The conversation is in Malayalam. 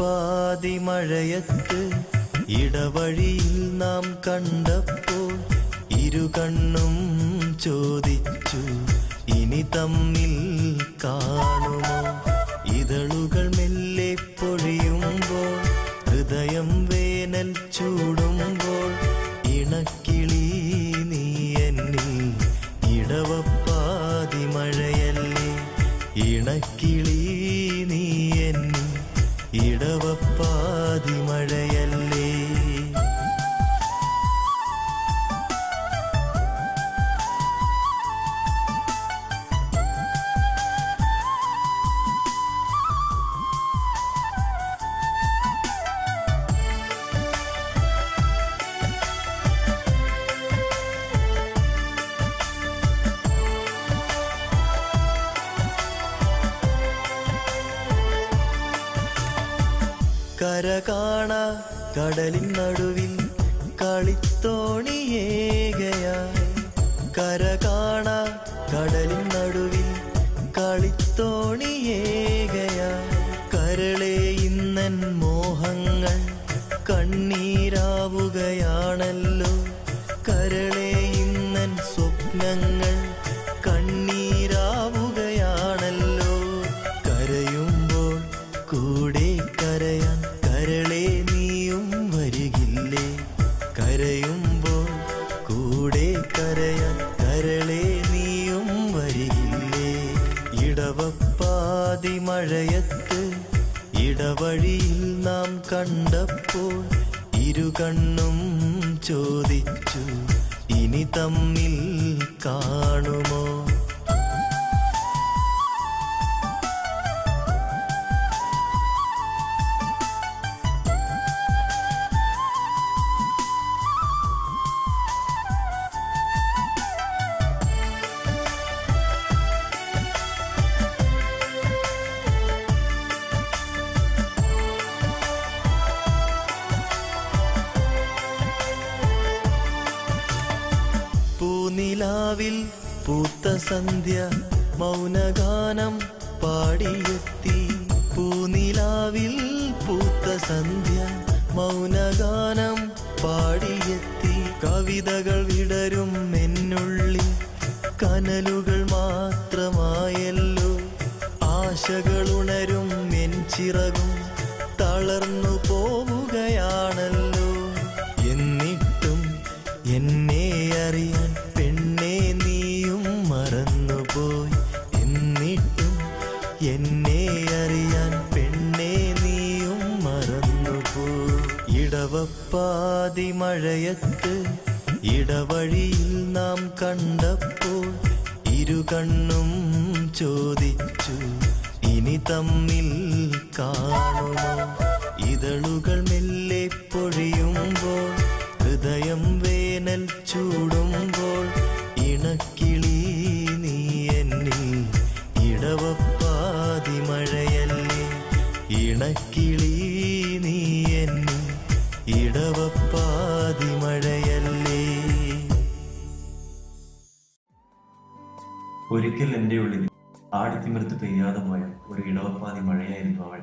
ഇടവപ്പാതി മഴയത്ത് ഇടവഴിയിൽ നാം കണ്ടപ്പോൾ ഇരുകണ്ണും ചോദിച്ചു, ഇനി തമ്മിൽ കാണുമോ? ഇതളുകൾ മെല്ലെ പൊഴിയുമ്പോൾ, ഹൃദയം വേനൽ ചൂടുമ്പോൾ, ഇണക്കിളി നീ എന്നിൽ ഇടവപ്പാതി മഴയല്ലേ? ഇണക്കിളി നീ എന്നിൽ ഇടവപ്പാതി മഴയല്ലേ? കര കാണ കടലിൻ നടുവിൽ കളിത്തോണിയേകയായി, കര കാണ കടലിൻ നടുവിൽ കളിത്തോണിയേകയായി. കരളെ ഇന്നൻ മോഹങ്ങൾ കണ്ണീരാവുകയാണല്ലോ, കരളെ ഇന്നൻ സ്വപ്നങ്ങൾ കണ്ണീരാവുകയാണല്ലോ. കരയുമ്പോൾ കൂടെ കരയാൻ കരളെ നീയും വരികില്ലേ? കരയുമ്പോൾ കൂടെ കരയാൻ കരളെ നീയും വരികില്ലേ? ഇടവപ്പാതി മഴയത്ത് ഇടവഴിയിൽ നാം കണ്ടപ്പോൾ ഇരുകണ്ണും ചോദിച്ചു, ഇനി തമ്മിൽ കാണുമോ? പൂനിലാവിൽ പൂത്ത സന്ധ്യ മൗനഗാനം പാടിയെത്തി, പൂനിലാവിൽ പൂത്ത സന്ധ്യ മൗനഗാനം പാടിയെത്തി. കവിതകൾ വിടരും എന്നുള്ളിൽ കനലുകൾ മാത്രമായല്ലോ, ആശകൾ ഉണരും എൻ ചിറകും തളർന്നു പോവുകയാണല്ലോ. എന്നിട്ടും എന്നെ അറിയാൻ പെണ്ണെ നീയും മറന്നുപോയി, എന്നിട്ടും എന്നെ അറിയാൻ പെണ്ണെ നീയും മറന്നുപോയി. ഇടവപ്പാതി മഴയത്ത് ഇടവഴിയിൽ നാം കണ്ടപ്പോൾ ഇരുകണ്ണും ചോദിച്ചു, ഇനി തമ്മിൽ കാണുമോ? ഇതളുകൾ മെല്ലെ പൊഴിയുമ്പോൾ, ഹൃദയം വേനൽ ചൂടുമ്പോൾ, ഇണക്കിളി നീ എന്നിൽ ഇടവപ്പാതി മഴയല്ലേ? ഇണക്കിളി നീ എന്നിൽ ഇടവപ്പാതി മഴയല്ലേ? ഒരിക്കൽ എൻ്റെ ഉള്ളിൽ ആടിത്തിമിർത്ത് പെയ്യാതെ പോയ ഒരു ഇടവപ്പാതി മഴയായിരുന്നു അവൾ.